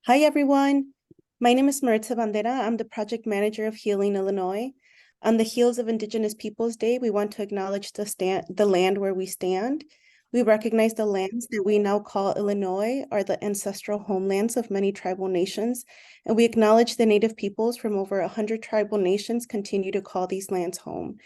Hi, everyone. My name is Maritza Bandera. I'm the project manager of Healing Illinois. On the heels of Indigenous Peoples Day, we want to acknowledge the land where we stand. We recognize the lands that we now call Illinois are the ancestral homelands of many tribal nations, and we acknowledge the Native peoples from over 100 tribal nations continue to call these lands home.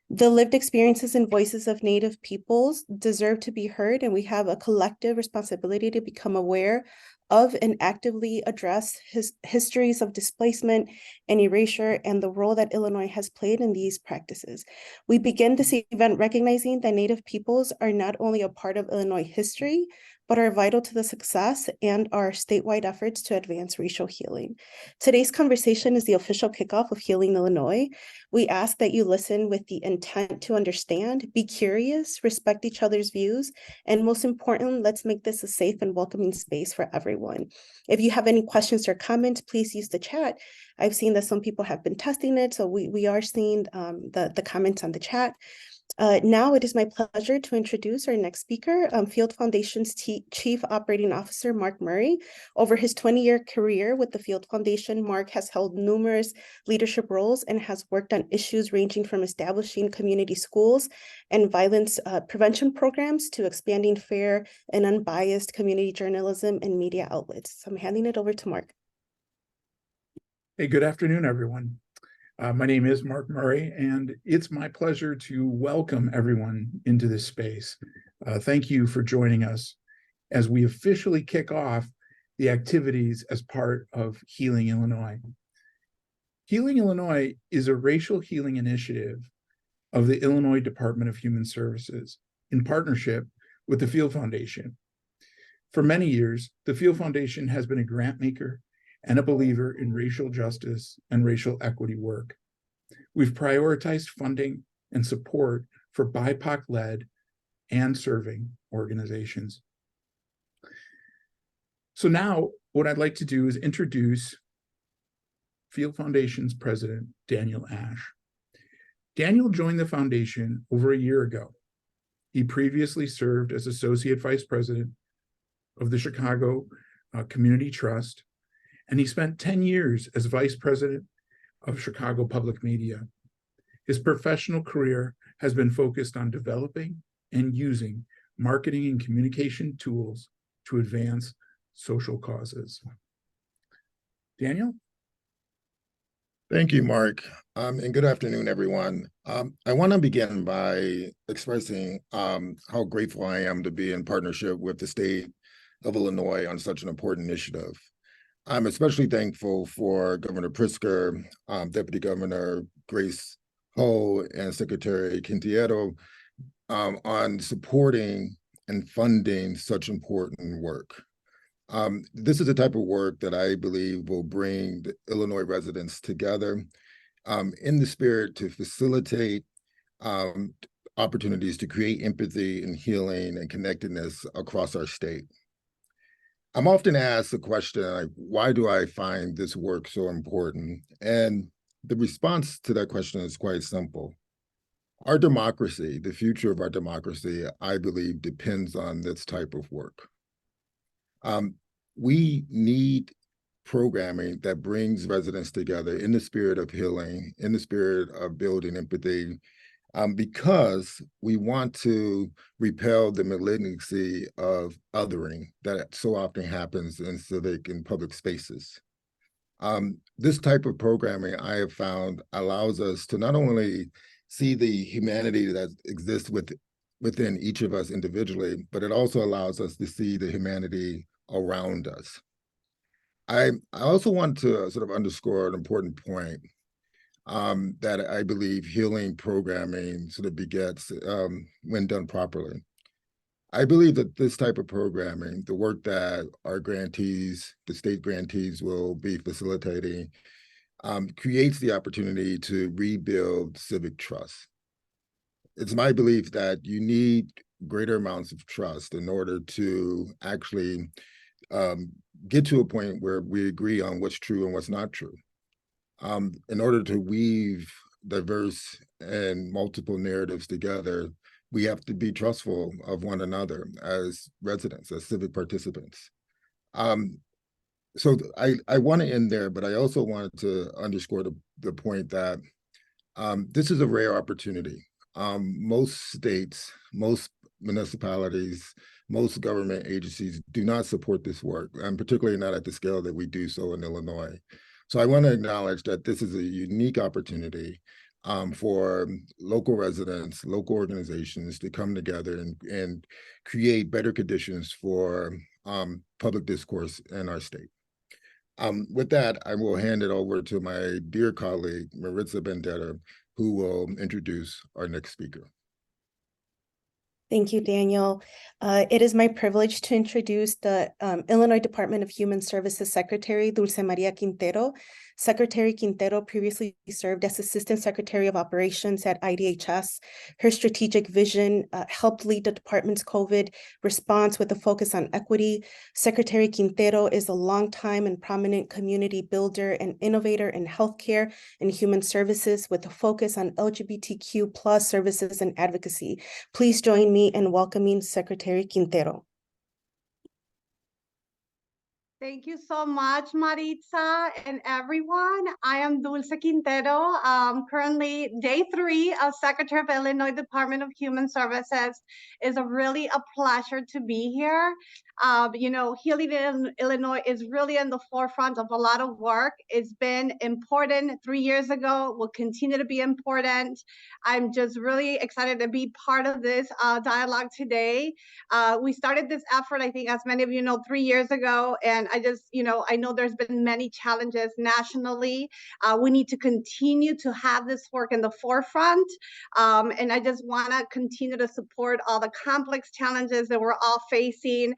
The lived experiences and voices of Native peoples deserve to be heard, and we have a collective responsibility to become aware of and actively address histories of displacement and erasure and the role that Illinois has played in these practices. We begin this event recognizing that Native peoples are not only a part of Illinois history, but are vital to the success and our statewide efforts to advance racial healing. Today's conversation is the official kickoff of Healing Illinois. We ask that you listen with the intent to understand, be curious, respect each other's views, and most importantly, let's make this a safe and welcoming space for everyone. If you have any questions or comments, please use the chat. I've seen that some people have been testing it, so we are seeing the comments on the chat. Now it is my pleasure to introduce our next speaker, Field Foundation's Chief Operating Officer, Mark Murray. Over his 20-year career with the Field Foundation, Mark has held numerous leadership roles and has worked on issues ranging from establishing community schools and violence prevention programs to expanding fair and unbiased community journalism and media outlets. So I'm handing it over to Mark. Hey, good afternoon, everyone. My name is Mark Murray, and it's my pleasure to welcome everyone into this space. Thank you for joining us as we officially kick off the activities as part of Healing Illinois. Healing Illinois is a racial healing initiative of the Illinois Department of Human Services in partnership with the Field Foundation. For many years, the Field Foundation has been a grant maker and a believer in racial justice and racial equity work. We've prioritized funding and support for BIPOC-led and serving organizations. So now what I'd like to do is introduce Field Foundation's president, Daniel Ash. Daniel joined the foundation over a year ago. He previously served as associate vice president of the Chicago Community Trust, and he spent 10 years as vice president of Chicago Public Media. His professional career has been focused on developing and using marketing and communication tools to advance social causes. Daniel? Thank you, Mark, and good afternoon, everyone. I want to begin by expressing how grateful I am to be in partnership with the state of Illinois on such an important initiative. I'm especially thankful for Governor Pritzker, Deputy Governor Grace Ho, and Secretary Quinteiro on supporting and funding such important work. This is the type of work that I believe will bring the Illinois residents together in the spirit to facilitate opportunities to create empathy and healing and connectedness across our state. I'm often asked the question, like, why do I find this work so important? And the response to that question is quite simple. Our democracy, the future of our democracy, I believe, depends on this type of work. We need programming that brings residents together in the spirit of healing, in the spirit of building empathy, because we want to repel the malignancy of othering that so often happens in civic and public spaces. This type of programming, I have found, allows us to not only see the humanity that exists within each of us individually, but it also allows us to see the humanity around us. I also want to sort of underscore an important point that I believe healing programming sort of begets when done properly. I believe that this type of programming, the work that our grantees, the state grantees will be facilitating, creates the opportunity to rebuild civic trust. It's my belief that you need greater amounts of trust in order to actually get to a point where we agree on what's true and what's not true. In order to weave diverse and multiple narratives together, we have to be trustful of one another as residents, as civic participants. So I want to end there, but I also wanted to underscore the point that this is a rare opportunity. Most states, most municipalities, most government agencies do not support this work, and particularly not at the scale that we do so in Illinois. So I want to acknowledge that this is a unique opportunity for local residents, local organizations to come together and create better conditions for public discourse in our state. With that, I will hand it over to my dear colleague, Maritza Bandera, who will introduce our next speaker. Thank you, Daniel. It is my privilege to introduce the Illinois Department of Human Services Secretary, Dulce Maria Quintero. Secretary Quintero previously served as Assistant Secretary of Operations at IDHS. Her strategic vision helped lead the department's COVID response with a focus on equity. Secretary Quintero is a longtime and prominent community builder and innovator in healthcare and human services with a focus on LGBTQ+ services and advocacy. Please join me in welcoming Secretary Quintero. Thank you so much, Maritza and everyone. I am Dulce Quintero, currently day 3 of Secretary of Illinois Department of Human Services. It's really a pleasure to be here. You know, Healing in Illinois is really in the forefront of a lot of work. It's been important 3 years ago, will continue to be important. I'm just really excited to be part of this dialogue today. We started this effort, I think, as many of you know, 3 years ago, and I just, you know, I know there's been many challenges nationally. We need to continue to have this work in the forefront, and I just want to continue to support all the complex challenges that we're all facing.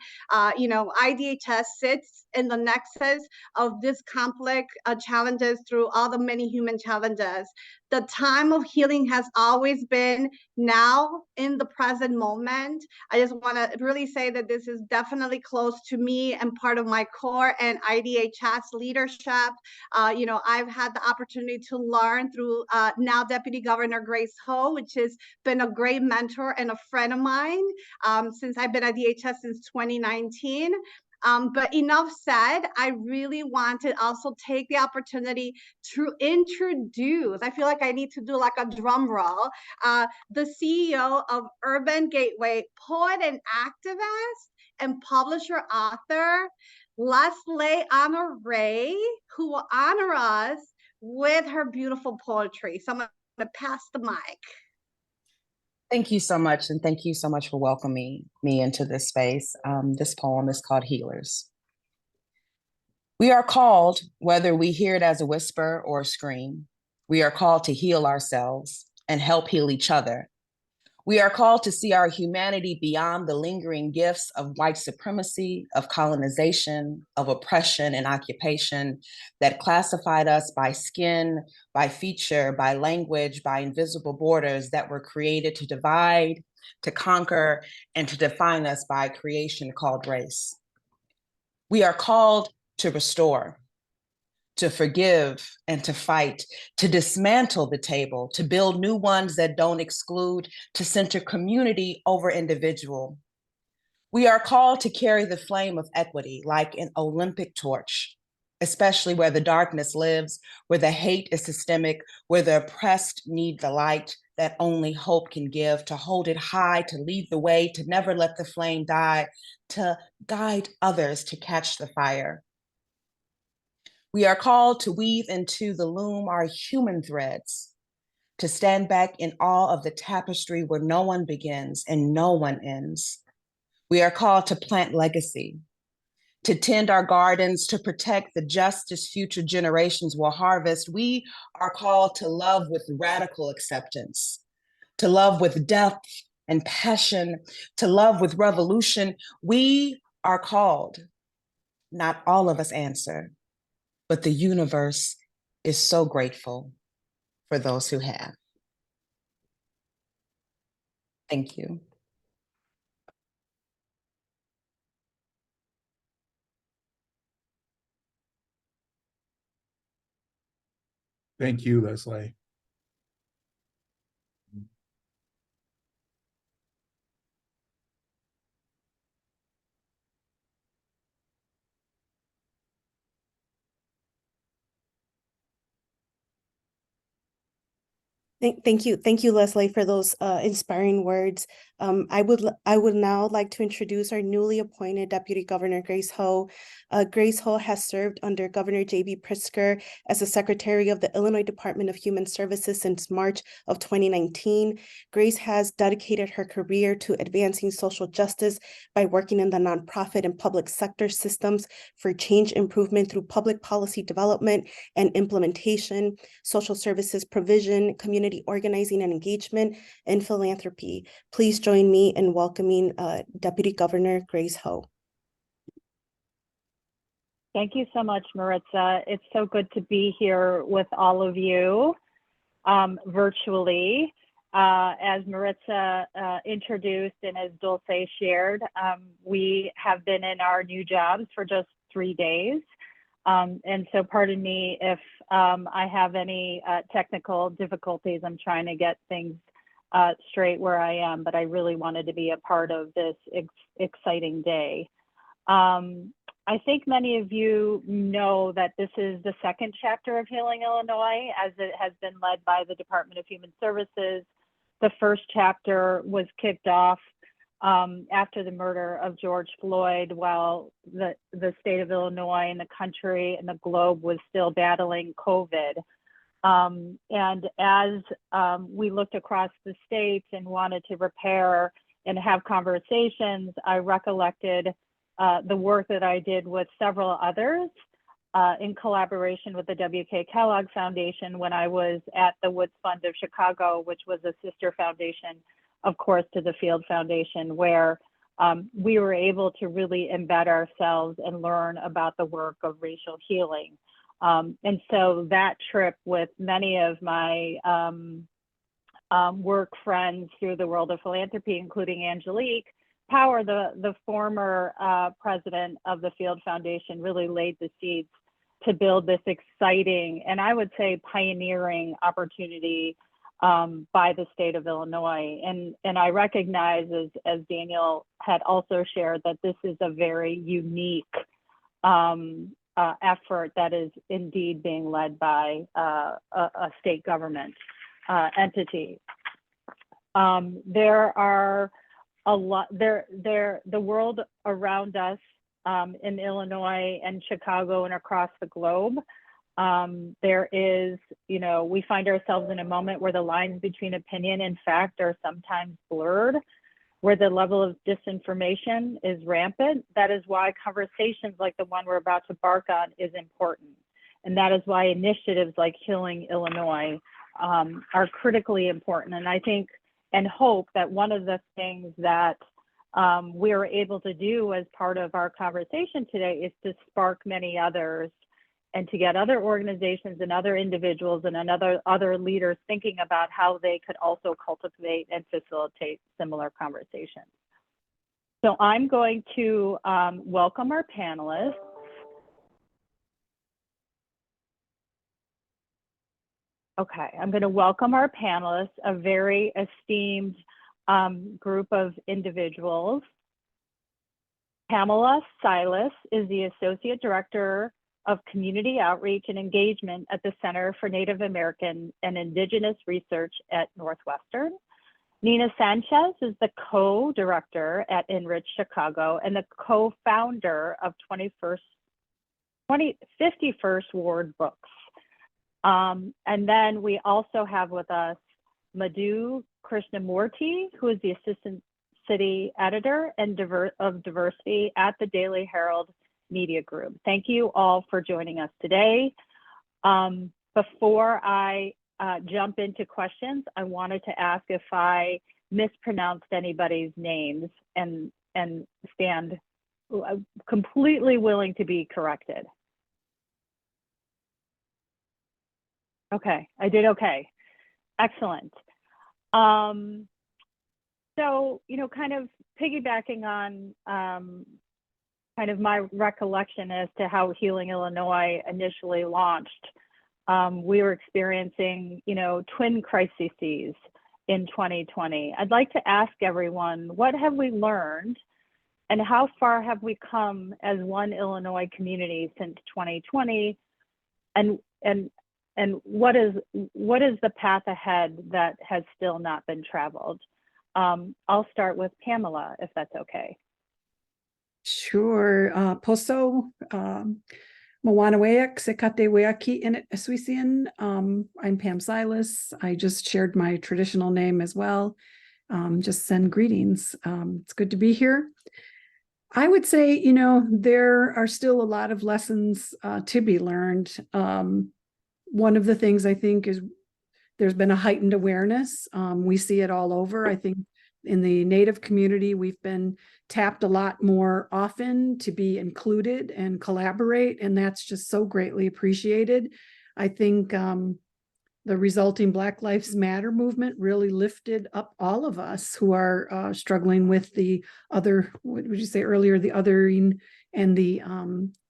You know, IDHS sits in the nexus of this complex challenges through all the many human challenges. The time of healing has always been now in the present moment. I just want to really say that this is definitely close to me and part of my core and IDHS leadership. You know, I've had the opportunity to learn through now Deputy Governor Grace Ho, which has been a great mentor and a friend of mine since I've been at DHS since 2019. But enough said, I really want to also take the opportunity to introduce, I feel like I need to do like a drum roll, the CEO of Urban Gateway, poet and activist and publisher author, Leslie Honore, who will honor us with her beautiful poetry. So I'm going to pass the mic. Thank you so much, and thank you so much for welcoming me into this space. This poem is called Healers. We are called, whether we hear it as a whisper or a scream, we are called to heal ourselves and help heal each other. We are called to see our humanity beyond the lingering gifts of white supremacy, of colonization, of oppression and occupation that classified us by skin, by feature, by language, by invisible borders that were created to divide, to conquer, and to define us by creation called race. We are called to restore, to forgive and to fight, to dismantle the table, to build new ones that don't exclude, to center community over individual. We are called to carry the flame of equity like an Olympic torch, especially where the darkness lives, where the hate is systemic, where the oppressed need the light that only hope can give, to hold it high, to lead the way, to never let the flame die, to guide others to catch the fire. We are called to weave into the loom our human threads, to stand back in awe of the tapestry where no one begins and no one ends. We are called to plant legacy, to tend our gardens, to protect the justice future generations will harvest. We are called to love with radical acceptance, to love with depth and passion, to love with revolution. We are called. Not all of us answer, but the universe is so grateful for those who have. Thank you. Thank you, Leslie. Thank you, Leslie, for those inspiring words. I would now like to introduce our newly appointed Deputy Governor Grace Ho. Grace Ho has served under Governor J.B. Pritzker as the Secretary of the Illinois Department of Human Services since March of 2019. Grace has dedicated her career to advancing social justice by working in the nonprofit and public sector systems for change improvement through public policy development and implementation, social services provision, community organizing and engagement, and philanthropy. Please join me in welcoming Deputy Governor Grace Ho. Thank you so much, Maritza. It's so good to be here with all of you virtually. As Maritza introduced and as Dulce shared, we have been in our new jobs for just 3 days. And so pardon me if I have any technical difficulties. I'm trying to get things straight where I am, but I really wanted to be a part of this exciting day. I think many of you know that this is the second chapter of Healing Illinois, as it has been led by the Department of Human Services. The first chapter was kicked off after the murder of George Floyd, while the state of Illinois and the country and the globe was still battling COVID. And as we looked across the states and wanted to repair and have conversations, I recollected the work that I did with several others in collaboration with the W.K. Kellogg Foundation when I was at the Woods Fund of Chicago, which was a sister foundation, of course, to the Field Foundation, where we were able to really embed ourselves and learn about the work of racial healing. And so that trip with many of my work friends through the world of philanthropy, including Angelique Power, the former president of the Field Foundation, really laid the seeds to build this exciting and I would say pioneering opportunity by the state of Illinois. And I recognize, as Daniel had also shared, that this is a very unique effort that is indeed being led by a state government entity. There are a lot, the world around us in Illinois and Chicago and across the globe, there is, we find ourselves in a moment where the lines between opinion and fact are sometimes blurred, where the level of disinformation is rampant. That is why conversations like the one we're about to embark on is important. And that is why initiatives like Healing Illinois are critically important. And I think and hope that one of the things that we are able to do as part of our conversation today is to spark many others and to get other organizations and other individuals and other leaders thinking about how they could also cultivate and facilitate similar conversations. So I'm going to welcome our panelists. Okay, I'm going to welcome our panelists, a very esteemed group of individuals. Pamela Silas is the Associate Director of Community Outreach and Engagement at the Center for Native American and Indigenous Research at Northwestern. Nina Sanchez is the co-director at Enrich Chicago and the co-founder of 51st Ward Books. And then we also have with us Madhu Krishnamurti, who is the Assistant City Editor and of Diversity at the Daily Herald Media Group. Thank you all for joining us today. Before I jump into questions, I wanted to ask if I mispronounced anybody's names and stand completely willing to be corrected. Okay, I did okay. Excellent. So, kind of piggybacking on kind of my recollection as to how Healing Illinois initially launched, we were experiencing, twin crises in 2020. I'd like to ask everyone, what have we learned and how far have we come as one Illinois community since 2020? And and what is the path ahead that has still not been traveled? I'll start with Pamela, if that's okay. Sure. Poso, Mawanaweak, Sekate Weaki in Suisian. I'm Pam Silas. I just shared my traditional name as well. Just send greetings. It's good to be here. I would say, you know, there are still a lot of lessons to be learned. One of the things I think is there's been a heightened awareness. We see it all over. I think in the Native community, we've been tapped a lot more often to be included and collaborate, and that's just so greatly appreciated. I think the resulting Black Lives Matter movement really lifted up all of us who are struggling with the other, what would you say earlier, the othering and the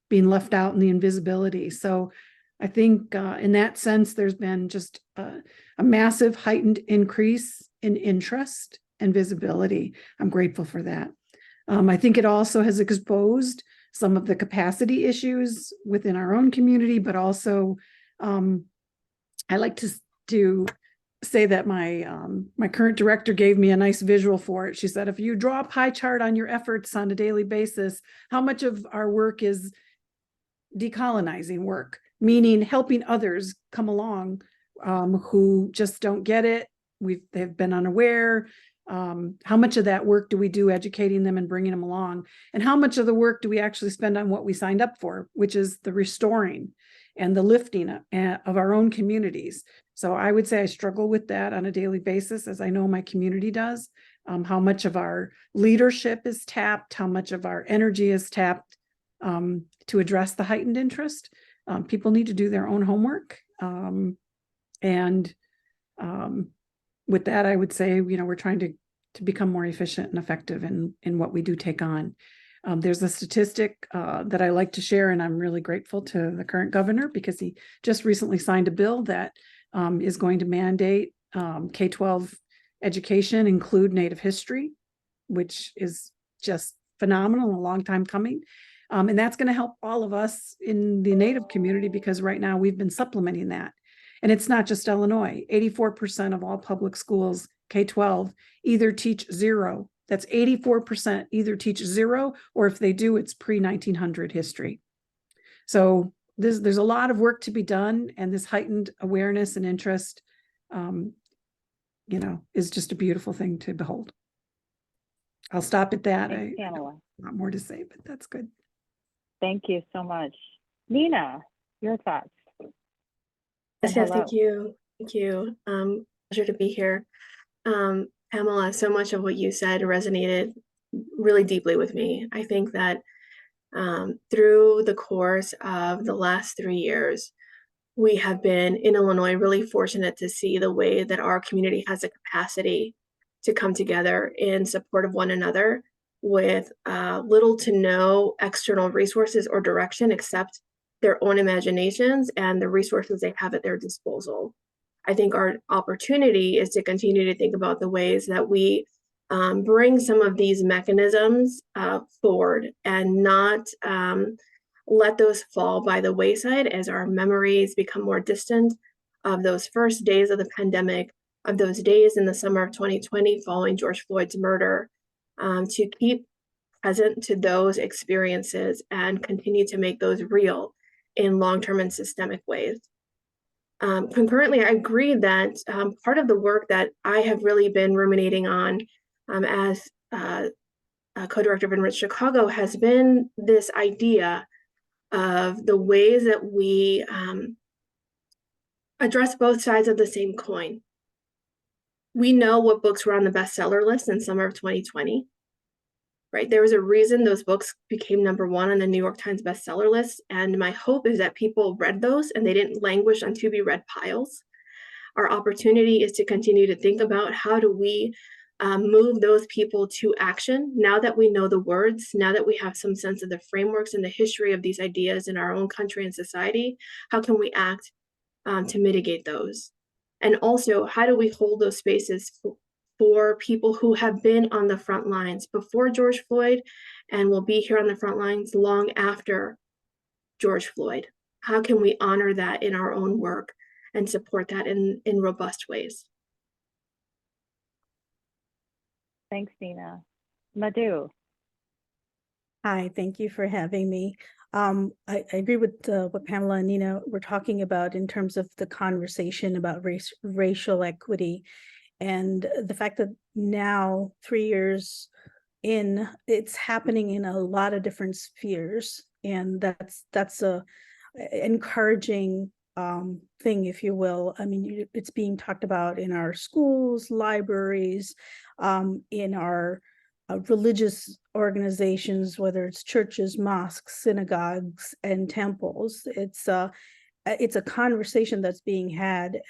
being left out and the invisibility. So I think in that sense, there's been just a massive heightened increase in interest and visibility. I'm grateful for that. I think it also has exposed some of the capacity issues within our own community, but also I like to say that my current director gave me a nice visual for it. She said, if you draw a pie chart on your efforts on a daily basis, how much of our work is decolonizing work, meaning helping others come along who just don't get it. They've been unaware. How much of that work do we do educating them and bringing them along? And how much of the work do we actually spend on what we signed up for, which is the restoring and the lifting of our own communities? So I would say I struggle with that on a daily basis, as I know my community does. How much of our leadership is tapped, how much of our energy is tapped to address the heightened interest. People need to do their own homework. With that, I would say, you know, we're trying to become more efficient and effective in what we do take on. There's a statistic that I like to share, and I'm really grateful to the current governor because he just recently signed a bill that is going to mandate K-12 education include Native history, which is just phenomenal, a long time coming. And that's going to help all of us in the Native community because right now we've been supplementing that. And it's not just Illinois. 84% of all public schools, K-12, either teach zero. That's 84% either teach zero, or if they do, it's pre-1900 history. So there's a lot of work to be done, and this heightened awareness and interest, you know, is just a beautiful thing to behold. I'll stop at that. Thanks, Pamela. Not more to say, but that's good. Thank you so much. Nina, your thoughts? Yes, thank you. Thank you. Pleasure to be here. Pamela, so much of what you said resonated really deeply with me. I think that through the course of the last 3 years, we have been in Illinois really fortunate to see the way that our community has a capacity to come together in support of one another with little to no external resources or direction except their own imaginations and the resources they have at their disposal. I think our opportunity is to continue to think about the ways that we bring some of these mechanisms forward and not let those fall by the wayside as our memories become more distant of those first days of the pandemic, of those days in the summer of 2020 following George Floyd's murder, to keep present to those experiences and continue to make those real in long-term and systemic ways. Concurrently, I agree that part of the work that I have really been ruminating on as co-director of Enrich Chicago has been this idea of the ways that we address both sides of the same coin. We know what books were on the bestseller list in summer of 2020. Right, there was a reason those books became #1 on the New York Times bestseller list, and my hope is that people read those and they didn't languish on to-be-read piles. Our opportunity is to continue to think about how do we move those people to action now that we know the words, now that we have some sense of the frameworks and the history of these ideas in our own country and society. How can we act to mitigate those? And also, how do we hold those spaces for people who have been on the front lines before George Floyd and will be here on the front lines long after George Floyd? How can we honor that in our own work? and support that in robust ways. Thanks, Nina. Madhu. Hi, thank you for having me. I agree with what Pamela and Nina were talking about in terms of the conversation about racial equity, and the fact that now, 3 years in, it's happening in a lot of different spheres, and that's a encouraging thing, if you will. I mean, it's being talked about in our schools, libraries, in our religious organizations, whether it's churches, mosques, synagogues, and temples. It's a conversation that's being had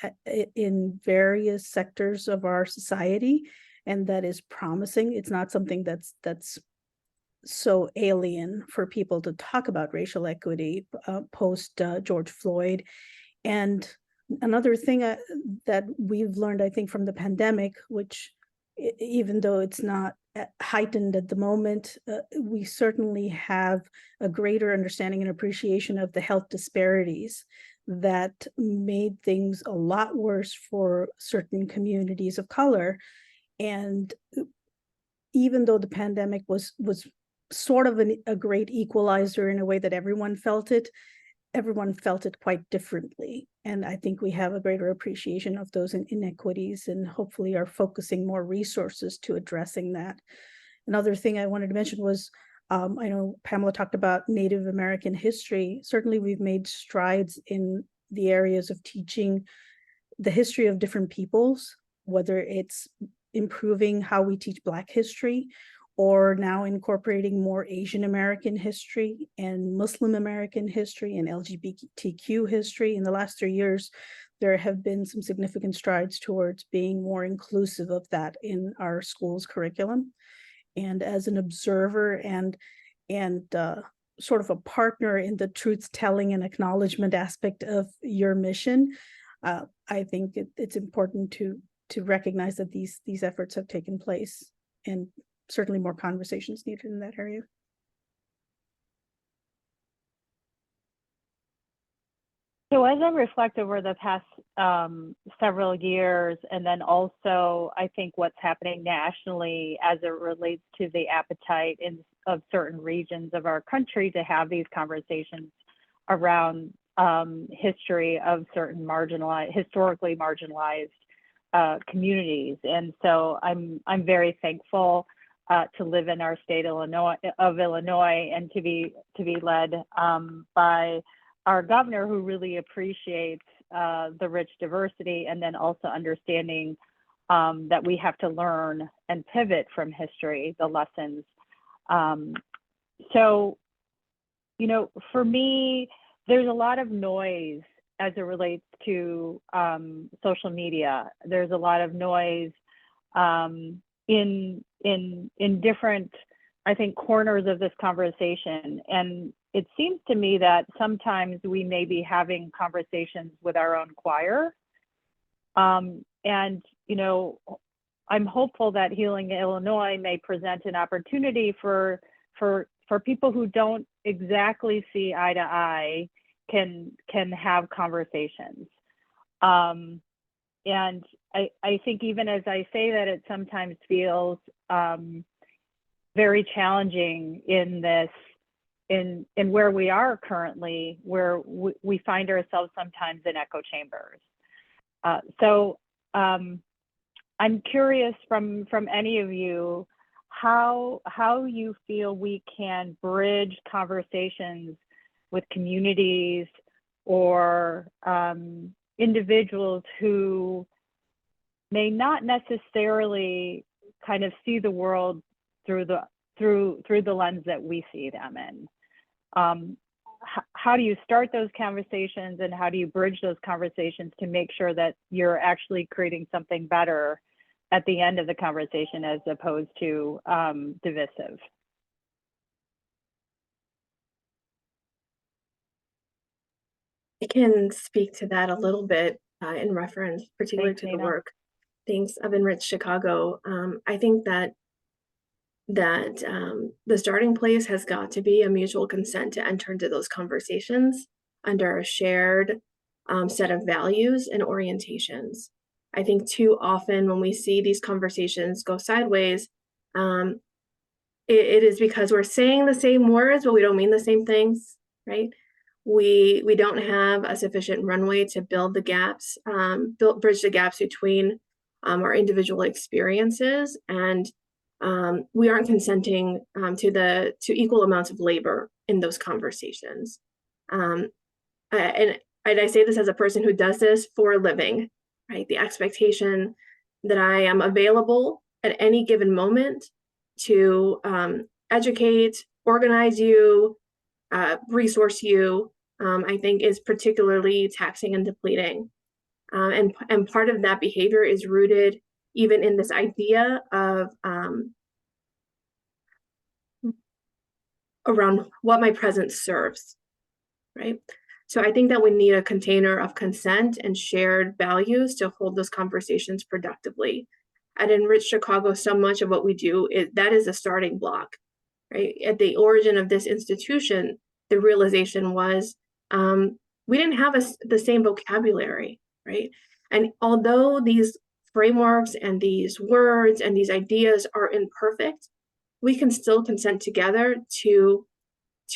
in various sectors of our society, and that is promising. It's not something that's so alien for people to talk about racial equity post George Floyd. And another thing that we've learned, I think, from the pandemic, which even though it's not heightened at the moment, we certainly have a greater understanding and appreciation of the health disparities that made things a lot worse for certain communities of color. And even though the pandemic was sort of a great equalizer in a way that everyone felt it quite differently. And I think we have a greater appreciation of those inequities, and hopefully are focusing more resources to addressing that. Another thing I wanted to mention was, I know Pamela talked about Native American history. Certainly we've made strides in the areas of teaching the history of different peoples, whether it's improving how we teach Black history, or now incorporating more Asian American history and Muslim American history and LGBTQ history. In the last 3 years, there have been some significant strides towards being more inclusive of that in our school's curriculum. And as an observer and sort of a partner in the truth telling and acknowledgement aspect of your mission, I think it's important to recognize that these efforts have taken place, and certainly more conversations needed in that area. So as I reflect over the past several years, and then also I think what's happening nationally as it relates to the appetite of certain regions of our country to have these conversations around history of certain historically marginalized communities. And so I'm very thankful to live in our state Illinois, and to be led by our governor, who really appreciates the rich diversity, and then also understanding that we have to learn and pivot from history, the lessons. So, you know, for me, there's a lot of noise as it relates to social media. There's a lot of noise in different, I think, corners of this conversation. And it seems to me that sometimes we may be having conversations with our own choir. And, you know, I'm hopeful that Healing Illinois may present an opportunity for people who don't exactly see eye to eye can have conversations. And I think even as I say that, it sometimes feels very challenging in this, in where we are currently, where we find ourselves sometimes in echo chambers. So I'm curious from any of you, how you feel we can bridge conversations with communities or individuals who may not necessarily kind of see the world through the lens that we see them in. How do you start those conversations, and how do you bridge those conversations to make sure that you're actually creating something better at the end of the conversation, as opposed to divisive? I can speak to that a little bit in reference, particularly to the work. Thanks. I've enriched Chicago. I think that the starting place has got to be a mutual consent to enter into those conversations under a shared set of values and orientations. I think too often when we see these conversations go sideways, it is because we're saying the same words, but we don't mean the same things, right? We don't have a sufficient runway to build the gaps, bridge the gaps between our individual experiences, and we aren't consenting to equal amounts of labor in those conversations. And I say this as a person who does this for a living, right? The expectation that I am available at any given moment to educate, organize you, resource you, I think is particularly taxing and depleting. And part of that behavior is rooted even in this idea of around what my presence serves, right? So I think that we need a container of consent and shared values to hold those conversations productively. At Enrich Chicago, so much of what we do that is a starting block, right? At the origin of this institution, the realization was we didn't have the same vocabulary, right? And although these frameworks and these words and these ideas are imperfect, we can still consent together to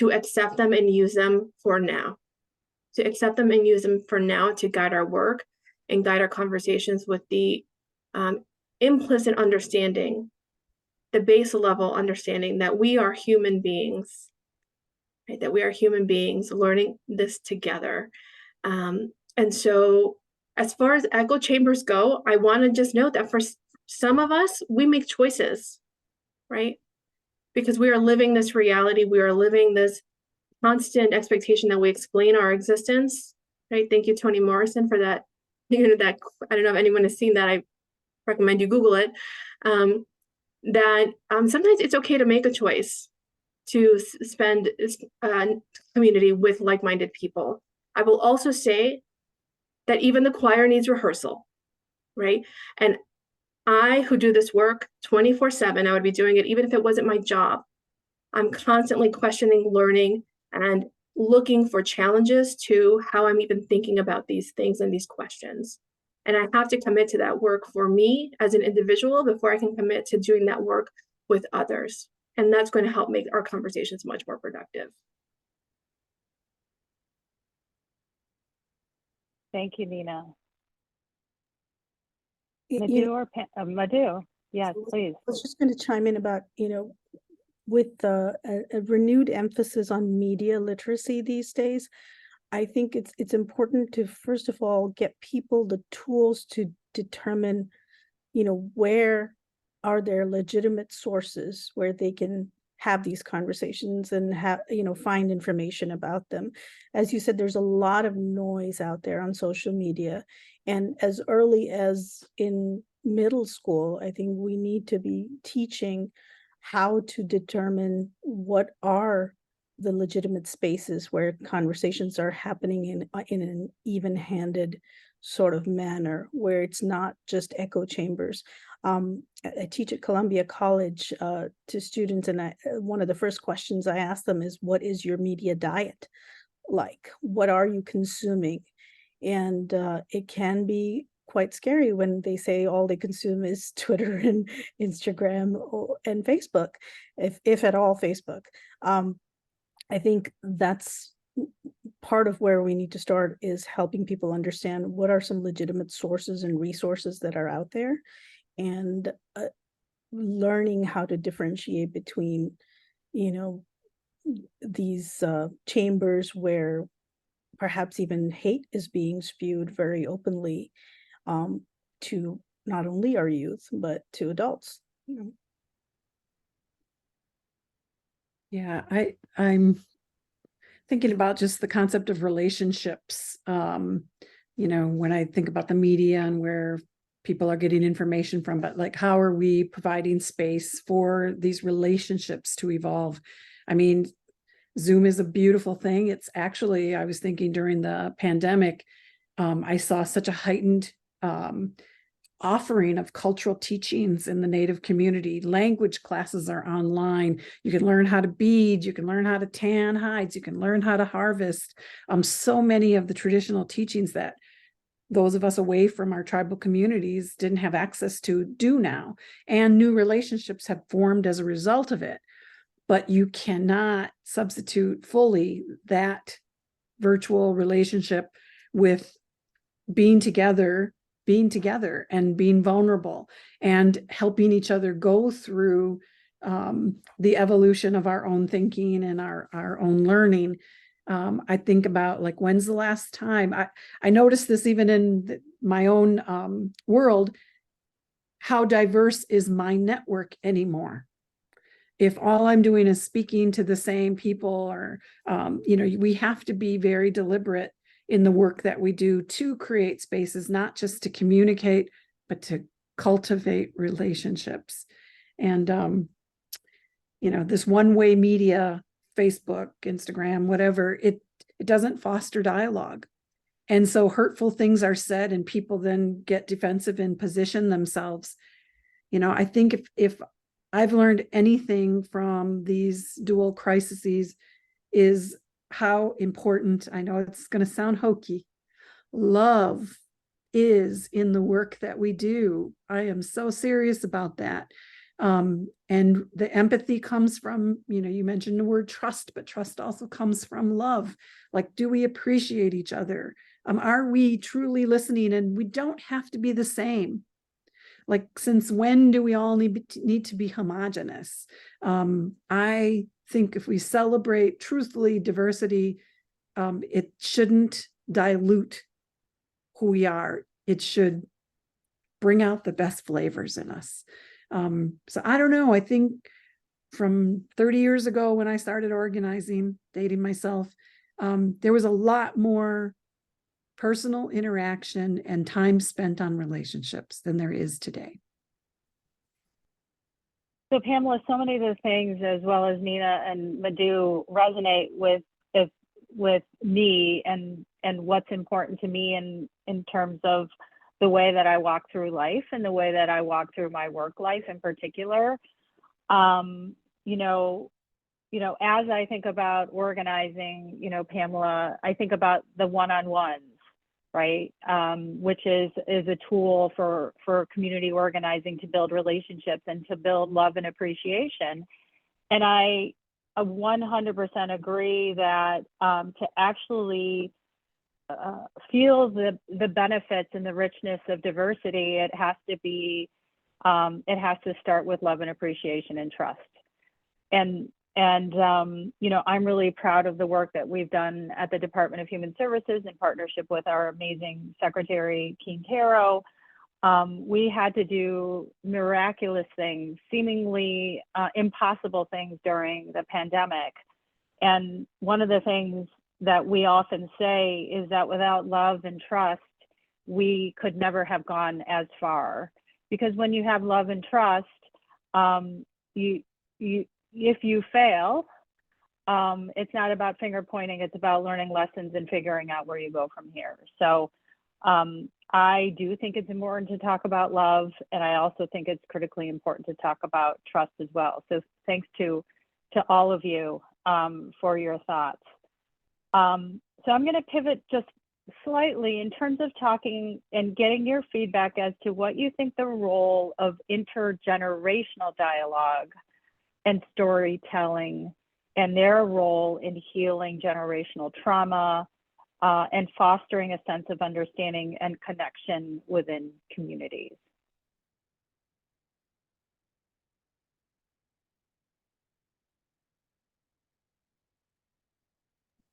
accept them and use them for now. To accept them and use them for now to guide our work and guide our conversations with the implicit understanding, the base level understanding that we are human beings, right? That we are human beings learning this together. And so as far as echo chambers go, I want to just note that for some of us, we make choices, right? Because we are living this reality, we are living this constant expectation that we explain our existence, right? Thank you, Toni Morrison, for that. That I don't know if anyone has seen that. I recommend you Google it. Sometimes it's okay to make a choice to spend community with like-minded people. I will also say that even the choir needs rehearsal, right? And I, who do this work 24/7, I would be doing it even if it wasn't my job. I'm constantly questioning, learning, and looking for challenges to how I'm even thinking about these things and these questions. And I have to commit to that work for me as an individual before I can commit to doing that work with others. And that's going to help make our conversations much more productive. Thank you, Nina. Madhu, yes, please. I was just going to chime in about, with a renewed emphasis on media literacy these days, I think it's important to, first of all, get people the tools to determine, where are their legitimate sources where they can have these conversations and find information about them. As you said, there's a lot of noise out there on social media. And as early as in middle school, I think we need to be teaching how to determine what are the legitimate spaces where conversations are happening in an even-handed sort of manner, where it's not just echo chambers. I teach at Columbia College to students, and one of the first questions I ask them is, what is your media diet like? What are you consuming? And it can be quite scary when they say all they consume is Twitter and Instagram and Facebook, if at all Facebook. I think that's part of where we need to start, is helping people understand what are some legitimate sources and resources that are out there, and learning how to differentiate between, these chambers where perhaps even hate is being spewed very openly to not only our youth, but to adults. Yeah, I'm thinking about just the concept of relationships. When I think about the media and where people are getting information from, but like, how are we providing space for these relationships to evolve? I mean, Zoom is a beautiful thing. It's actually, I was thinking during the pandemic, I saw such a heightened offering of cultural teachings in the Native community. Language classes are online. You can learn how to bead, you can learn how to tan hides, you can learn how to harvest. So many of the traditional teachings that those of us away from our tribal communities didn't have access to do now. And new relationships have formed as a result of it. But you cannot substitute fully that virtual relationship with being together and being vulnerable and helping each other go through the evolution of our own thinking and our own learning. I think about, like, when's the last time I noticed this even in my own world, how diverse is my network anymore? If all I'm doing is speaking to the same people, or, we have to be very deliberate in the work that we do to create spaces, not just to communicate, but to cultivate relationships. And, this one-way media, Facebook, Instagram, whatever, it doesn't foster dialogue. And so hurtful things are said and people then get defensive and position themselves. I think if I've learned anything from these dual crises, is how important, I know it's going to sound hokey, love is in the work that we do. I am so serious about that. And the empathy comes from, you mentioned the word trust, but trust also comes from love. Like, do we appreciate each other? Are we truly listening? And we don't have to be the same. Like, since when do we all need to be homogenous? I think if we celebrate truthfully diversity, it shouldn't dilute who we are. It should bring out the best flavors in us. So I don't know. I think from 30 years ago when I started organizing, dating myself, there was a lot more personal interaction and time spent on relationships than there is today. So Pamela, so many of the things, as well as Nina and Madhu, resonate with me and what's important to me in terms of the way that I walk through life and the way that I walk through my work life in particular. As I think about organizing, Pamela, I think about the one-on-ones, right? Which is a tool for community organizing to build relationships and to build love and appreciation. And I 100% agree that to actually feel the benefits and the richness of diversity, it has to start with love and appreciation and trust. And I'm really proud of the work that we've done at the Department of Human Services in partnership with our amazing Secretary Quintero. We had to do miraculous things, seemingly impossible things during the pandemic. And one of the things that we often say is that without love and trust, we could never have gone as far. Because when you have love and trust, if you fail, it's not about finger pointing, it's about learning lessons and figuring out where you go from here. So I do think it's important to talk about love, and I also think it's critically important to talk about trust as well. So thanks to all of you for your thoughts. So I'm going to pivot just slightly in terms of talking and getting your feedback as to what you think the role of intergenerational dialogue and storytelling and their role in healing generational trauma and fostering a sense of understanding and connection within communities.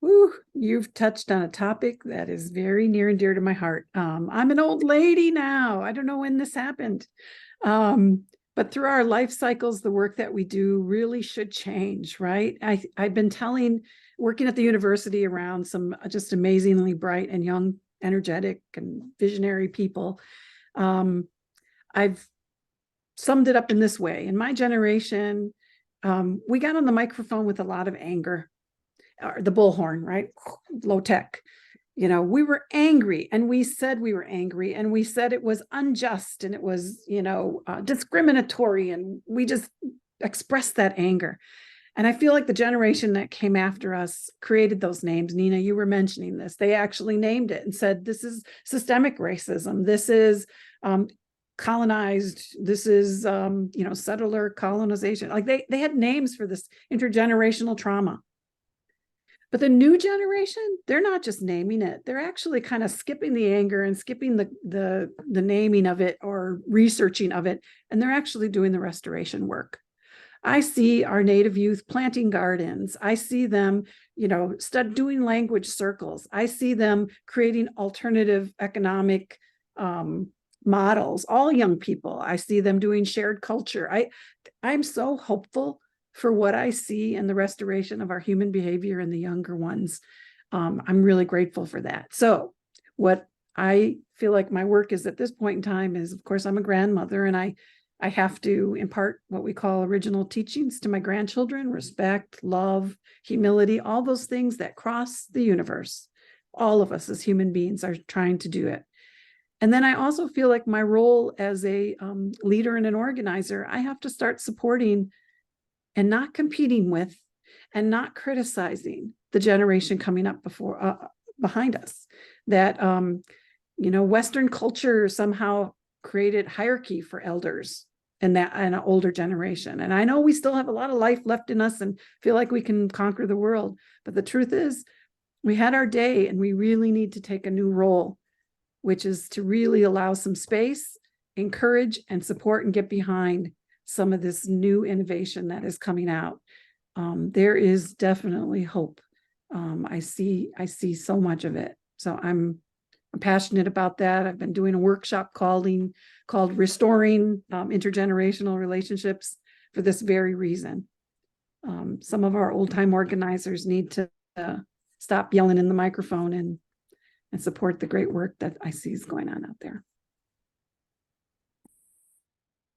Woo, you've touched on a topic that is very near and dear to my heart. I'm an old lady now. I don't know when this happened. But through our life cycles, the work that we do really should change, right? I've been working at the university around some just amazingly bright and young, energetic and visionary people. I've summed it up in this way. In my generation, we got on the microphone with a lot of anger, the bullhorn, right? Low tech. We were angry, and we said we were angry, and we said it was unjust, and it was, discriminatory, and we just expressed that anger. And I feel like the generation that came after us created those names. Nina, you were mentioning this. They actually named it and said, this is systemic racism. This is colonized. This is, settler colonization. Like they had names for this intergenerational trauma. But the new generation, they're not just naming it. They're actually kind of skipping the anger and skipping the naming of it or researching of it. And they're actually doing the restoration work. I see our Native youth planting gardens. I see them, doing language circles. I see them creating alternative economic models, all young people. I see them doing shared culture. I'm so hopeful for what I see in the restoration of our human behavior in the younger ones. I'm really grateful for that. So what I feel like my work is at this point in time is, of course, I'm a grandmother, and I have to impart what we call original teachings to my grandchildren: respect, love, humility, all those things that cross the universe. All of us as human beings are trying to do it. And then I also feel like my role as a leader and an organizer, I have to start supporting and not competing with and not criticizing the generation coming up behind us. That, Western culture somehow created hierarchy for elders and an older generation. And I know we still have a lot of life left in us and feel like we can conquer the world. But the truth is, we had our day, and we really need to take a new role, which is to really allow some space, encourage, and support and get behind some of this new innovation that is coming out. There is definitely hope. I see so much of it. So I'm passionate about that. I've been doing a workshop called Restoring Intergenerational Relationships for this very reason. Some of our old time organizers need to stop yelling in the microphone and support the great work that I see is going on out there.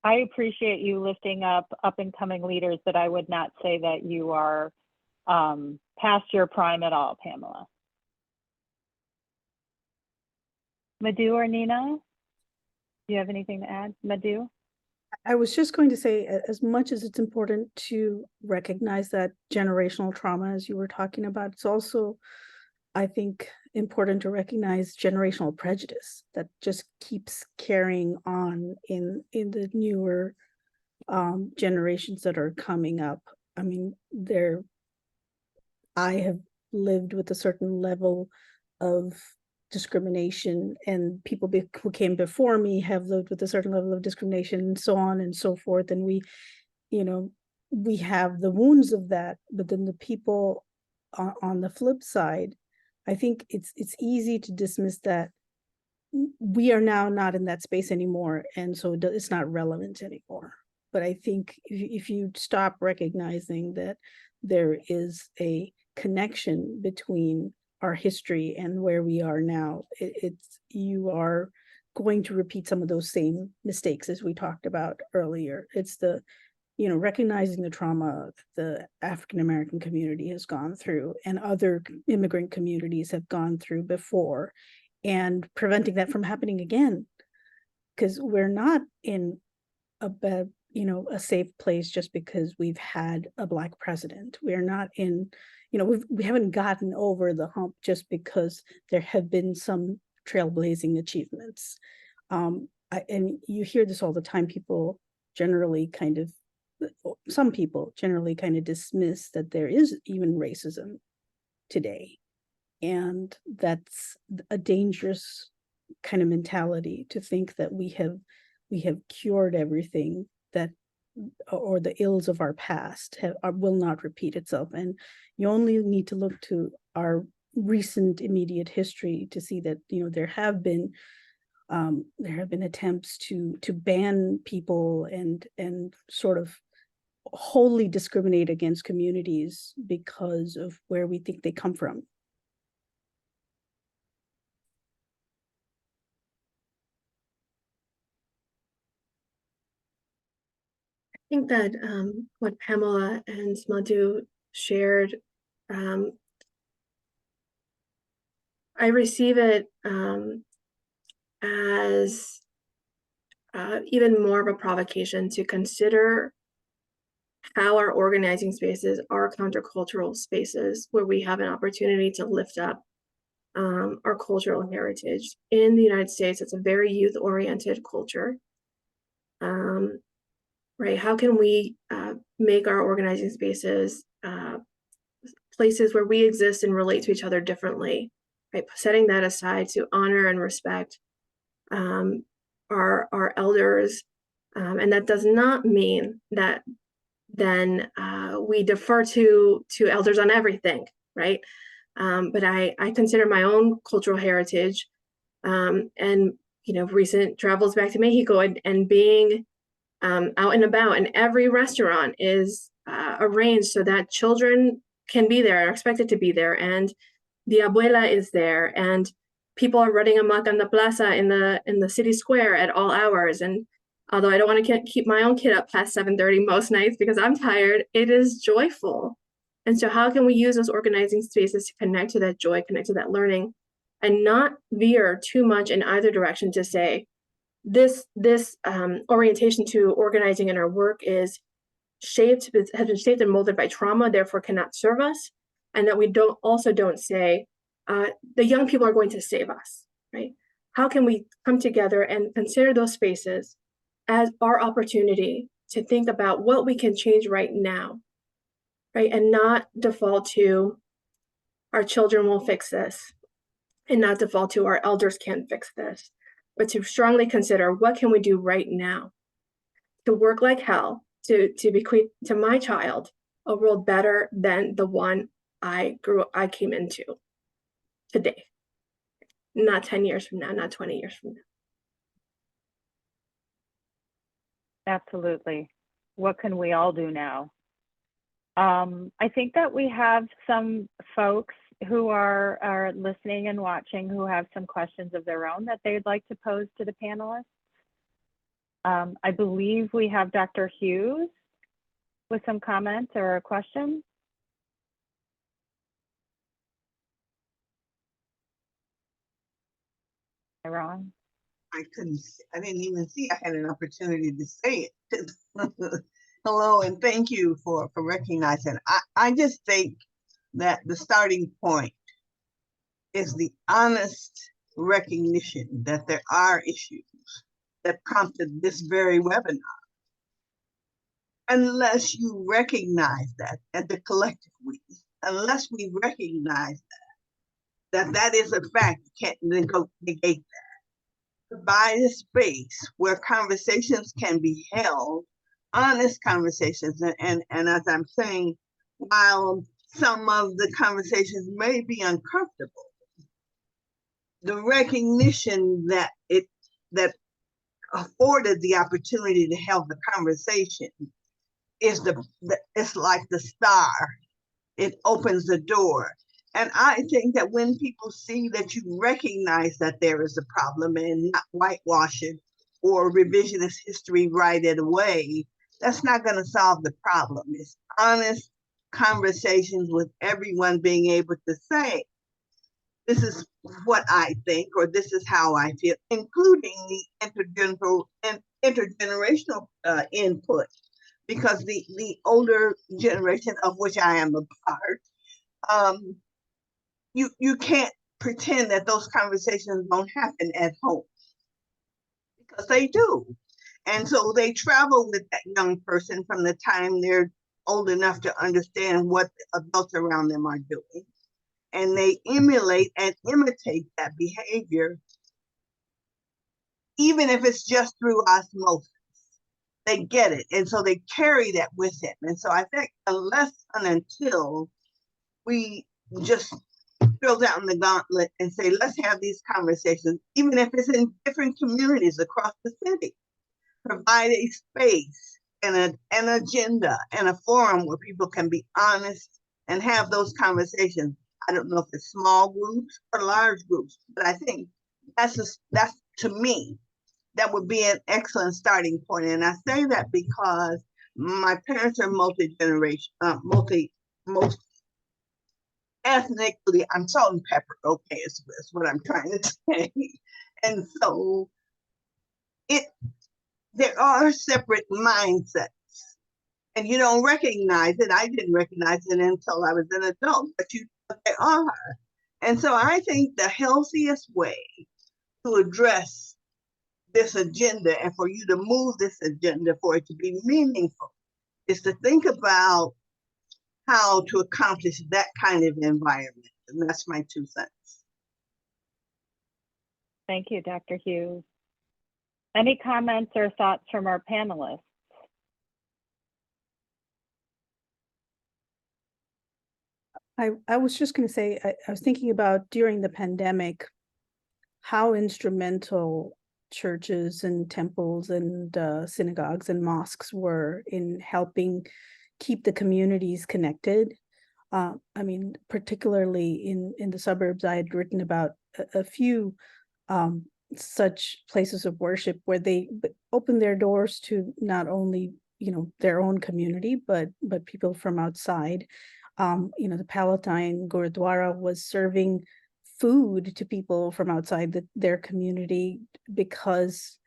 I appreciate you lifting up and coming leaders, but I would not say that you are past your prime at all, Pamela. Madhu or Nina, do you have anything to add? Madhu? I was just going to say, as much as it's important to recognize that generational trauma, as you were talking about, it's also, I think, important to recognize generational prejudice that just keeps carrying on in the newer generations that are coming up. I mean, I have lived with a certain level of discrimination, and people who came before me have lived with a certain level of discrimination, and so on and so forth. And we have the wounds of that, but then the people on the flip side, I think it's easy to dismiss that we are now not in that space anymore, and so it's not relevant anymore. But I think if you stop recognizing that there is a connection between our history and where we are now, you are going to repeat some of those same mistakes as we talked about earlier. It's recognizing the trauma the African-American community has gone through and other immigrant communities have gone through before, and preventing that from happening again. Because we're not in a safe place just because we've had a Black president. We're not in, we haven't gotten over the hump just because there have been some trailblazing achievements. And you hear this all the time. Some people generally kind of dismiss that there is even racism today. And that's a dangerous kind of mentality, to think that we have cured everything, that or the ills of our past will not repeat itself. And you only need to look to our recent immediate history to see that there have been attempts to ban people and sort of wholly discriminate against communities because of where we think they come from. I think that what Pamela and Madhu shared, I I receive it as even more of a provocation to consider how our organizing spaces are countercultural spaces where we have an opportunity to lift up our cultural heritage. In the United States, it's a very youth-oriented culture. Right? How can we make our organizing spaces places where we exist and relate to each other differently? Right? Setting that aside to honor and respect our elders, and that does not mean that then we defer to elders on everything, right? But I consider my own cultural heritage, and recent travels back to Mexico and being out and about, and every restaurant is arranged so that children can be there, are expected to be there, and the abuela is there, and people are running amok on the plaza in the city square at all hours. And although I don't want to keep my own kid up past 7:30 most nights because I'm tired, it is joyful. And so how can we use those organizing spaces to connect to that joy, connect to that learning, and not veer too much in either direction to say, this orientation to organizing in our work has been shaped and molded by trauma, therefore cannot serve us, and that we don't say the young people are going to save us, right? How can we come together and consider those spaces as our opportunity to think about what we can change right now, right? And not default to our children will fix this, and not default to our elders can't fix this, but to strongly consider what can we do right now to work like hell to bequeath to my child a world better than the one I came into today, not 10 years from now, not 20 years from now. Absolutely. What can we all do now? I think that we have some folks who are listening and watching who have some questions of their own that they'd like to pose to the panelists. I believe we have Dr. Hughes with some comments or a question. Am I wrong? I didn't even see I had an opportunity to say it. Hello, and thank you for recognizing. I just think that the starting point is the honest recognition that there are issues that prompted this very webinar. Unless you recognize that at the collective we, unless we recognize that is a fact, you can't negate that. Provide a space where conversations can be held, honest conversations, and as I'm saying, while some of the conversations may be uncomfortable, the recognition that afforded the opportunity to have the conversation is it's like the star. It opens the door. And I think that when people see that you recognize that there is a problem and not whitewash it or revisionist history write it away, that's not going to solve the problem. It's honest conversations with everyone being able to say, this is what I think, or this is how I feel, including the intergenerational input, because the older generation, of which I am a part, you can't pretend that those conversations don't happen at home, because they do. And so they travel with that young person from the time they're old enough to understand what the adults around them are doing. And they emulate and imitate that behavior, even if it's just through osmosis. They get it. And so they carry that with them. And so I think unless and until we just throw down the gauntlet and say, let's have these conversations, even if it's in different communities across the city, provide a space and an agenda and a forum where people can be honest and have those conversations. I don't know if it's small groups or large groups, but I think that's to me, that would be an excellent starting point. And I say that because my parents are multi-generation, ethnically, I'm salt and pepper, okay, is what I'm trying to say. And so there are separate mindsets. And you don't recognize it. I didn't recognize it until I was an adult, but they are. And so I think the healthiest way to address this agenda and for you to move this agenda for it to be meaningful is to think about how to accomplish that kind of environment. And that's my 2 cents. Thank you, Dr. Hughes. Any comments or thoughts from our panelists? I was just going to say, I was thinking about during the pandemic, how instrumental churches and temples and synagogues and mosques were in helping keep the communities connected. I mean, particularly in the suburbs, I had written about a few such places of worship where they opened their doors to not only, you know, their own community, but people from outside. You know, the Palatine Gurudwara was serving food to people from outside their community because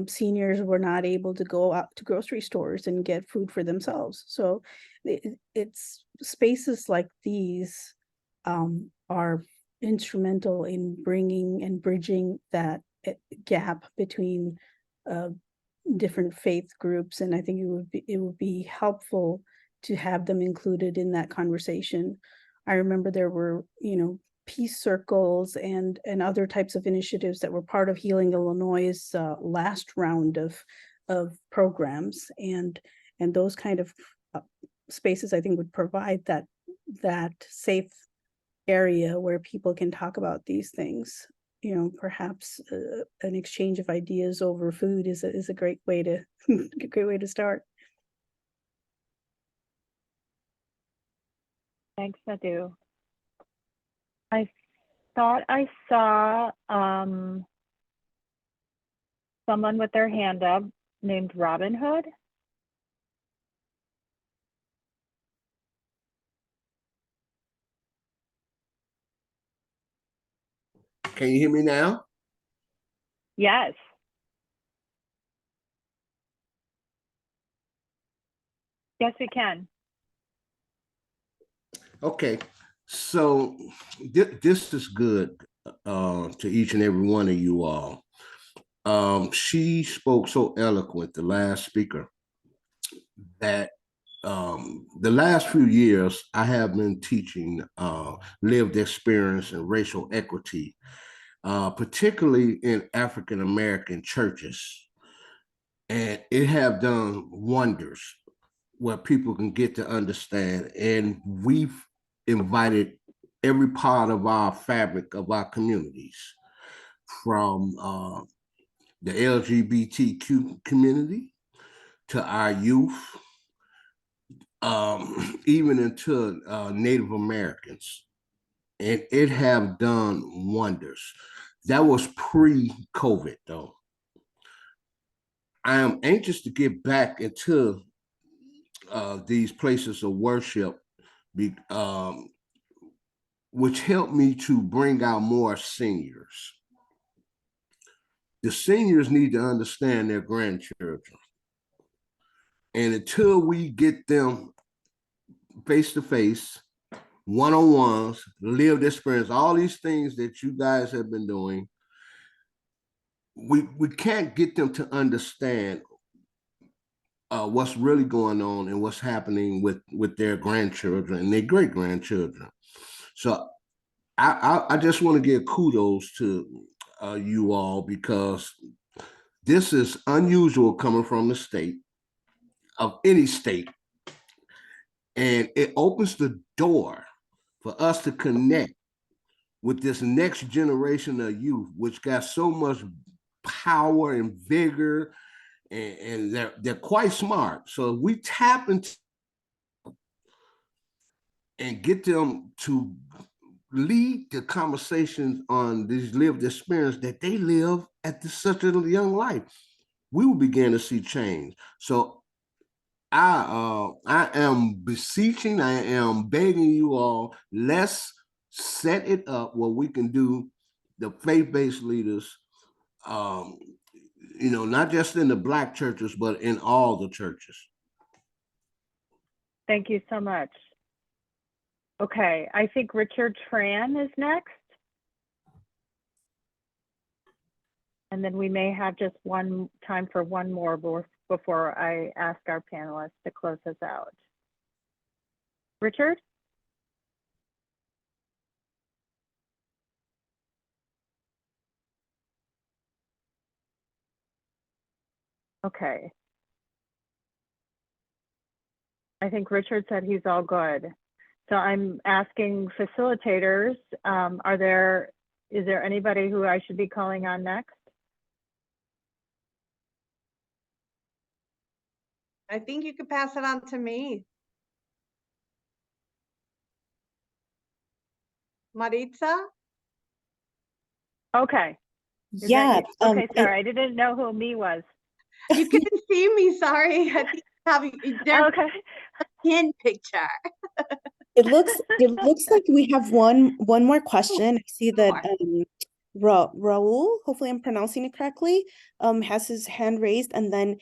seniors were not able to go out to grocery stores and get food for themselves. So it's spaces like these are instrumental in bringing and bridging that gap between different faith groups, and I think it would be helpful to have them included in that conversation. I remember there were, you know, peace circles and other types of initiatives that were part of Healing Illinois' last round of programs, and those kind of spaces I think would provide that safe area where people can talk about these things. You know, perhaps an exchange of ideas over food is a great way to a great way to start. Thanks, Madhu. I thought I saw someone with their hand up named Robin Hood. Can you hear me now? Yes. Yes, we can. Okay, so this is good to each and every one of you all. She spoke so eloquent, the last speaker, that the last few years I have been teaching lived experience and racial equity, particularly in African American churches, and it have done wonders where people can get to understand. And we've invited every part of our fabric of our communities, from the LGBTQ community to our youth, even into Native Americans. And it have done wonders. That was pre-COVID though. I am anxious to get back into these places of worship, which helped me to bring out more seniors. The seniors need to understand their grandchildren. And until we get them face to face, one-on-ones, lived experience, all these things that you guys have been doing, we can't get them to understand what's really going on and what's happening with their grandchildren and their great-grandchildren. So I just want to give kudos to you all, because this is unusual coming from the state, of any state. And it opens the door for us to connect with this next generation of youth, which got so much power and vigor, and they're quite smart. So if we tap into and get them to lead the conversations on these lived experience that they live at such a young life, we will begin to see change. So I am beseeching, I am begging you all, let's set it up where we can do the faith-based leaders, not just in the Black churches, but in all the churches. Thank you so much. Okay, I think Richard Tran is next. And then we may have just one time for one more before I ask our panelists to close us out. Richard? Okay. I think Richard said he's all good. So I'm asking facilitators, is there anybody who I should be calling on next? I think you could pass it on to me. Maritza? Okay. Yeah. Okay, sorry, I didn't know who me was. You couldn't see me, sorry. I think there's Okay. a pin picture. It looks like we have one more question. I see that Raul, hopefully I'm pronouncing it correctly, has his hand raised, and then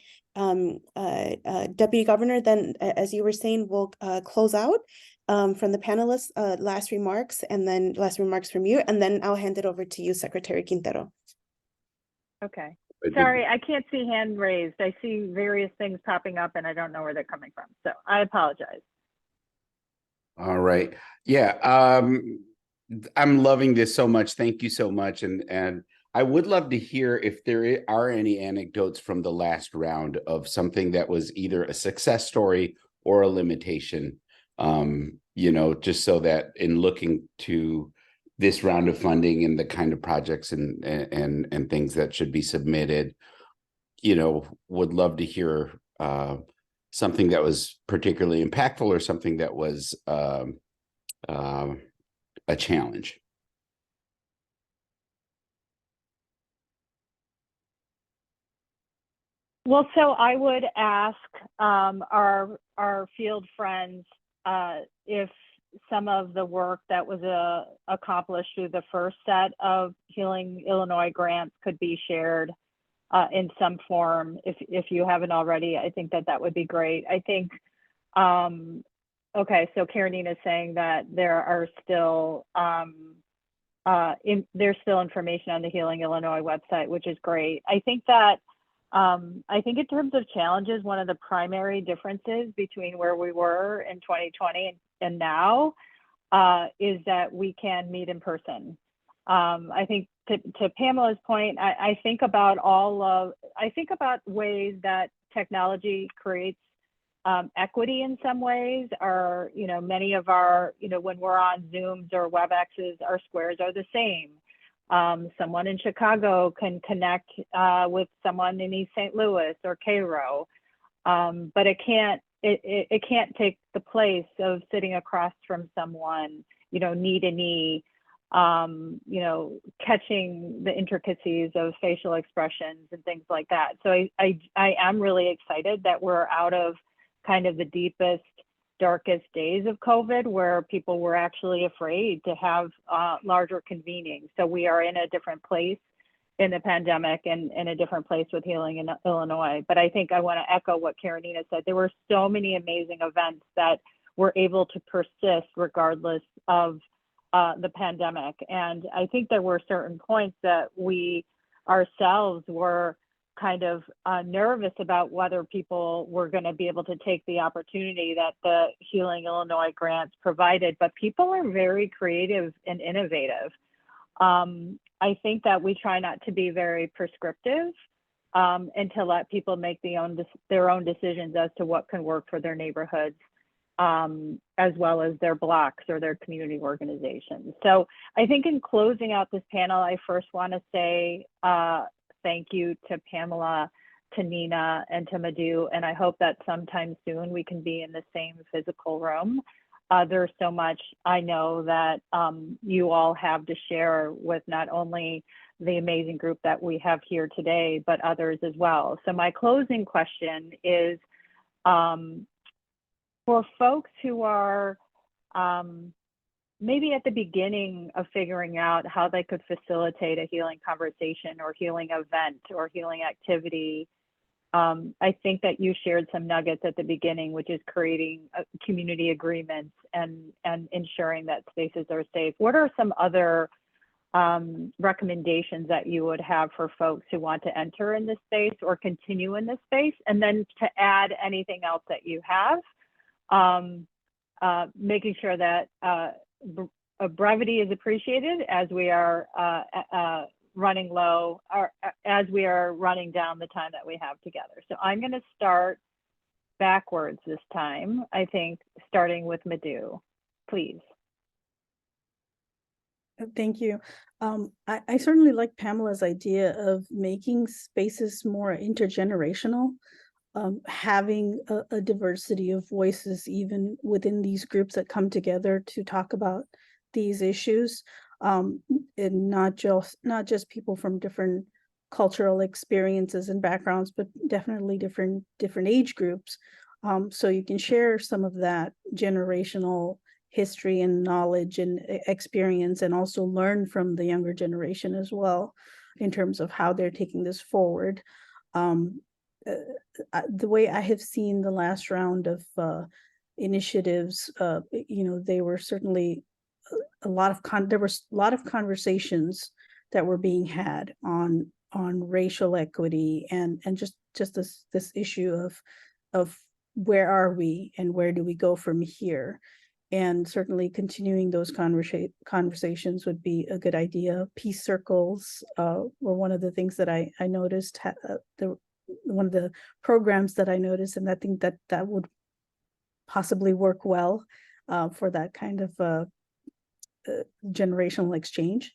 Deputy Governor, then as you were saying, will close out from the panelists, last remarks, and then last remarks from you, and then I'll hand it over to you, Secretary Quintero. Okay. Sorry, I can't see hand raised. I see various things popping up and I don't know where they're coming from. So I apologize. All right. Yeah. I'm loving this so much. Thank you so much. And I would love to hear if there are any anecdotes from the last round of something that was either a success story or a limitation, just so that in looking to this round of funding and the kind of projects and things that should be submitted, would love to hear something that was particularly impactful or something that was a challenge. Well, so I would ask our field friends if some of the work that was accomplished through the first set of Healing Illinois grants could be shared in some form. If you haven't already, I think that would be great. I think, okay, so Karenina is saying that there are still, there's still information on the Healing Illinois website, which is great. I think that, I think in terms of challenges, one of the primary differences between where we were in 2020 and now is that we can meet in person. I think to Pamela's point, I think about ways that technology creates equity in some ways. Many of our, when we're on Zooms or WebExes, our squares are the same. Someone in Chicago can connect with someone in East St. Louis or Cairo, but it can't take the place of sitting across from someone, knee to knee, catching the intricacies of facial expressions and things like that. So I am really excited that we're out of kind of the deepest, darkest days of COVID where people were actually afraid to have larger convenings. So we are in a different place in the pandemic and in a different place with Healing in Illinois. But I think I want to echo what Karenina said. There were so many amazing events that were able to persist regardless of the pandemic. And I think there were certain points that we ourselves were kind of nervous about whether people were going to be able to take the opportunity that the Healing Illinois grants provided, but people are very creative and innovative. I think that we try not to be very prescriptive and to let people make their own decisions as to what can work for their neighborhoods, as well as their blocks or their community organizations. So I think in closing out this panel, I first want to say thank you to Pamela, to Nina, and to Madhu, and I hope that sometime soon we can be in the same physical room. There's so much I know that you all have to share with not only the amazing group that we have here today, but others as well. So my closing question is, For folks who are maybe at the beginning of figuring out how they could facilitate a healing conversation or healing event or healing activity, I think that you shared some nuggets at the beginning, which is creating community agreements and ensuring that spaces are safe. What are some other recommendations that you would have for folks who want to enter in this space or continue in this space? And then to add anything else that you have, making sure that brevity is appreciated as we are running low, or as we are running down the time that we have together. So I'm going to start backwards this time, I think, starting with Madhu, please. Thank you. I certainly like Pamela's idea of making spaces more intergenerational, having a diversity of voices even within these groups that come together to talk about these issues, and not just people from different cultural experiences and backgrounds, but definitely different age groups. So you can share some of that generational history and knowledge and experience, and also learn from the younger generation as well in terms of how they're taking this forward. The way I have seen the last round of initiatives, they were certainly there was a lot of conversations that were being had on racial equity and just this issue of where are we and where do we go from here. And certainly continuing those conversations would be a good idea. Peace circles were one of the things that I noticed, one of the programs that I noticed, and I think that would possibly work well for that kind of generational exchange.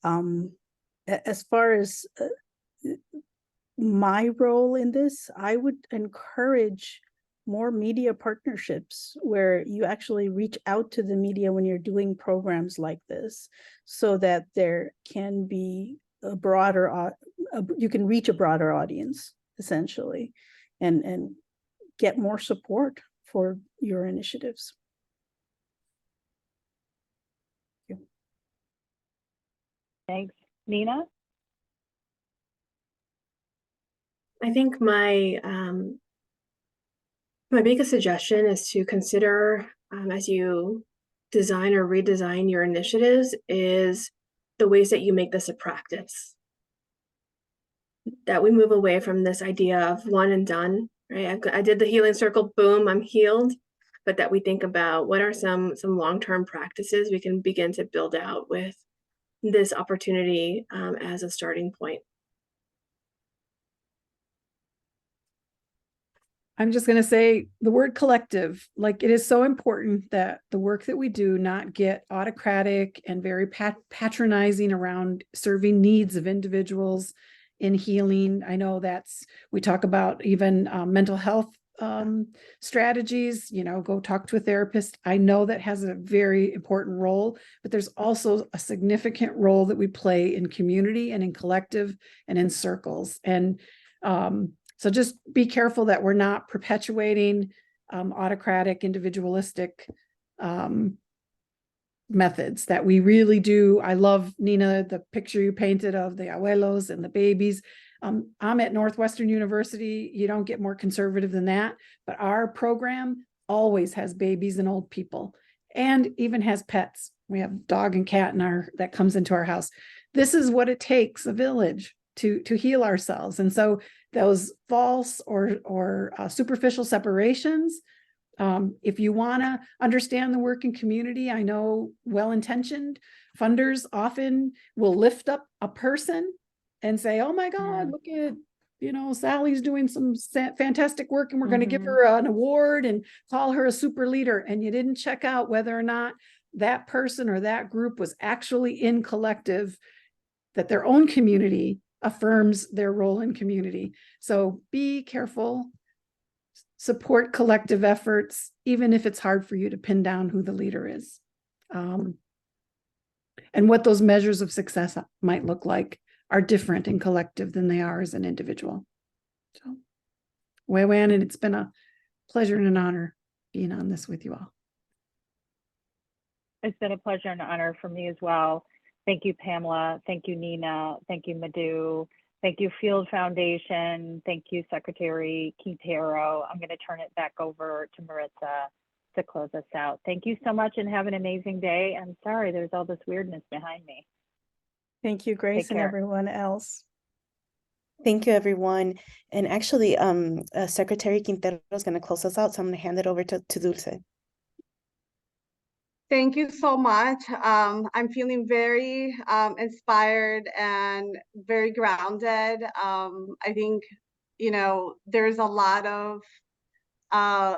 As far as my role in this, I would encourage more media partnerships where you actually reach out to the media when you're doing programs like this, so that there can be a broader, you can reach a broader audience essentially, and get more support for your initiatives. Thank you. Thanks. Nina? I think my biggest suggestion is to consider, as you design or redesign your initiatives, is the ways that you make this a practice. That we move away from this idea of one and done, right? I did the healing circle, boom, I'm healed. But that we think about what are some long-term practices we can begin to build out with this opportunity as a starting point. I'm just going to say the word collective. Like, it is so important that the work that we do not get autocratic and very patronizing around serving needs of individuals in healing. I know we talk about even mental health strategies, go talk to a therapist. I know that has a very important role, but there's also a significant role that we play in community and in collective and in circles. And so just be careful that we're not perpetuating autocratic, individualistic methods that we really do. I love, Nina, the picture you painted of the abuelos and the babies. I'm at Northwestern University. You don't get more conservative than that, but our program always has babies and old people, and even has pets. We have dog and cat that comes into our house. This is what it takes, a village to heal ourselves. And so those false or superficial separations, if you want to understand the work in community, I know well-intentioned funders often will lift up a person and say, oh my God, look at, Sally's doing some fantastic work and we're going to give her an award and call her a super leader. And you didn't check out whether or not that person or that group was actually in collective, that their own community affirms their role in community. So be careful, support collective efforts, even if it's hard for you to pin down who the leader is, and what those measures of success might look like are different in collective than they are as an individual. So, Wewan, and it's been a pleasure and an honor being on this with you all. It's been a pleasure and honor for me as well. Thank you, Pamela. Thank you, Nina. Thank you, Madhu. Thank you, Field Foundation. Thank you, Secretary Quintero. I'm going to turn it back over to Maritza to close us out. Thank you so much and have an amazing day. I'm sorry, there's all this weirdness behind me. Thank you, Grace, Take and care. everyone else. Thank you, everyone. And actually, Secretary Quintero is going to close us out, so I'm going to hand it over to Dulce. Thank you so much. I'm feeling very inspired and very grounded. I think, you know, there's a lot of, I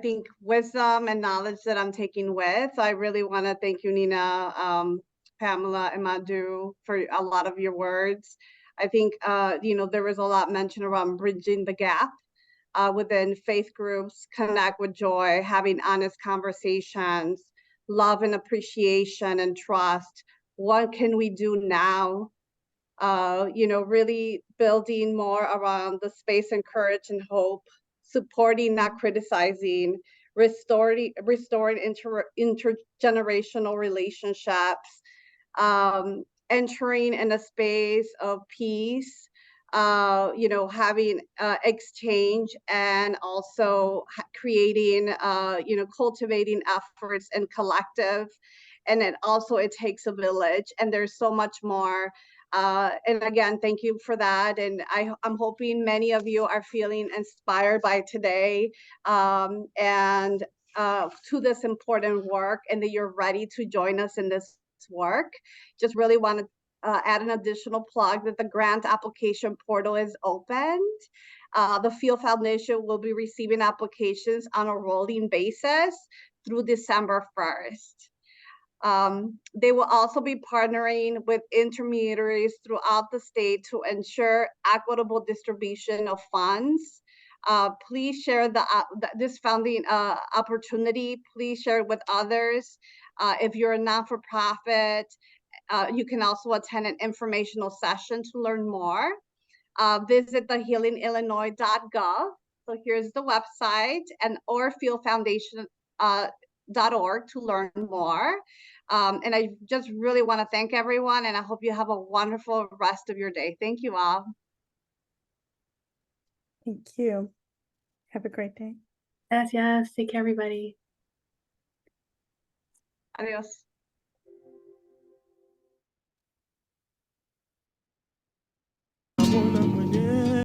think, wisdom and knowledge that I'm taking with. So I really want to thank you, Nina, Pamela, and Madhu for a lot of your words. I think, you know, there was a lot mentioned around bridging the gap within faith groups, connect with joy, having honest conversations, love and appreciation and trust. What can we do now? You know, really building more around the space and courage and hope, supporting, not criticizing, restoring intergenerational relationships, entering in a space of peace, you know, having exchange, and also creating, you know, cultivating efforts and collective. And then also it takes a village, and there's so much more. And again, thank you for that. And I'm hoping many of you are feeling inspired by today, and to this important work, and that you're ready to join us in this work. Just really want to add an additional plug that the grant application portal is opened. The Field Foundation will be receiving applications on a rolling basis through December 1st. They will also be partnering with intermediaries throughout the state to ensure equitable distribution of funds. Please share this funding opportunity. Please share it with others. If you're a not-for-profit, you can also attend an informational session to learn more. Visit the healingillinois.gov. So here's the website, and or fieldfoundation.org to learn more. And I just really want to thank everyone, and I hope you have a wonderful rest of your day. Thank you all. Thank you. Have a great day. Gracias. Take care, everybody. Adios.